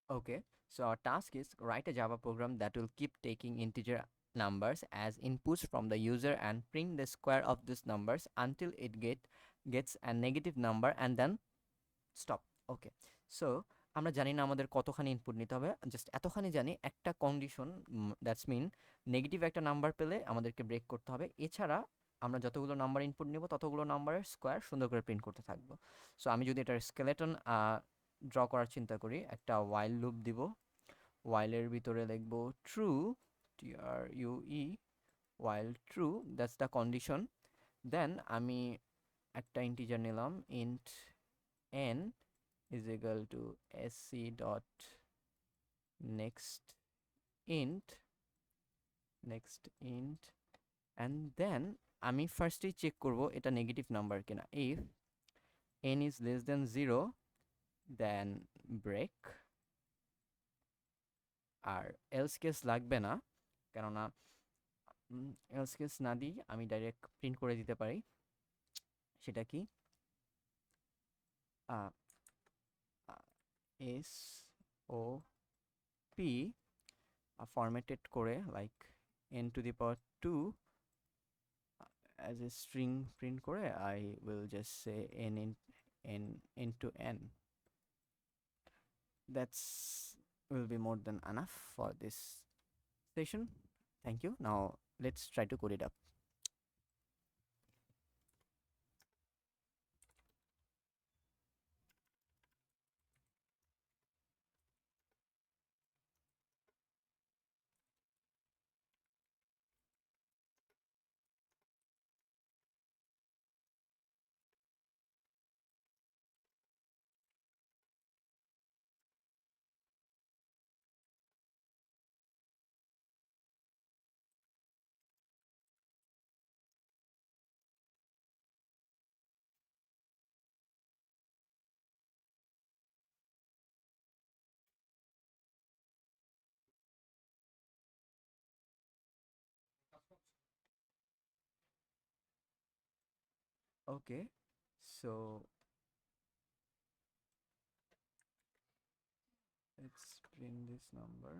Okay, so our task is write a Java program that will keep taking integer numbers as inputs from the user and print the square of these numbers until it gets a negative number and then stop. Okay, so আমরা জানি না আমাদের কতখানি input নিতে হবে, just এতখানি জানি একটা কন্ডিশন, দ্যাটস মিন নেগেটিভ একটা নাম্বার পেলে আমাদেরকে ব্রেক করতে হবে। এছাড়া আমরা যতগুলো নাম্বার ইনপুট নিব ততগুলো নাম্বারের স্কোয়ার সুন্দর করে প্রিন্ট করতে থাকবো। সো আমি যদি এটার স্কেলেটন ড্র করার চিন্তা করি, একটা ওয়াইল লুপ দিব। ওয়াইলের ভিতরে লিখব true, TRUE, while true, that's the condition. Then আমি একটা ইন্টিজার নিলাম, int n is equal to sc dot next int and then আমি ফার্স্টেই চেক করব এটা নেগেটিভ নাম্বার কিনা। if n is less than 0 then break, আর এলস কেস লাগবে না, কেননা এলস কেস না দিই আমি ডাইরেক্ট প্রিন্ট করে দিতে পারি। সেটা কি, এস ও পি ফরম্যাটেড করে like n to the power 2 as a string print করে I will just say n into n. That's will be more than enough for this session. Thank you. Now let's try to code it up. Okay, so let's print this number.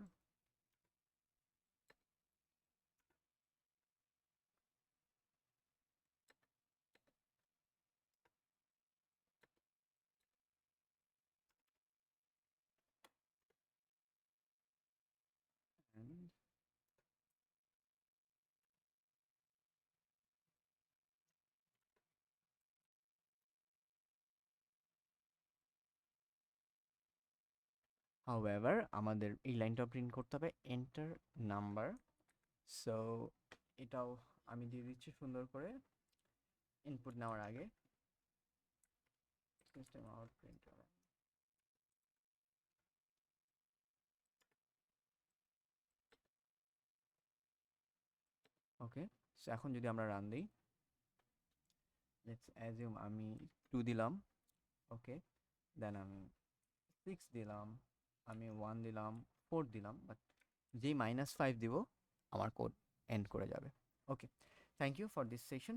And however আমাদের এই লাইনটা print করতে হবে enter number, so এটাও আমি দিয়ে দিচ্ছি সুন্দর করে ইনপুট নেওয়ার আগে। সিস্টেম আউট প্রিন্ট হবে। ওকে, সো এখন যদি আমরা রান দিই, লেটস অ্যাজিউম আমি 2 দিলাম। ওকে, দেন আমি 6 দিলাম, আমি 1 দিলাম, 4 দিলাম, বাট যেই -5 দিব আমার কোড এন্ড করে যাবে। Okay, thank you for this session.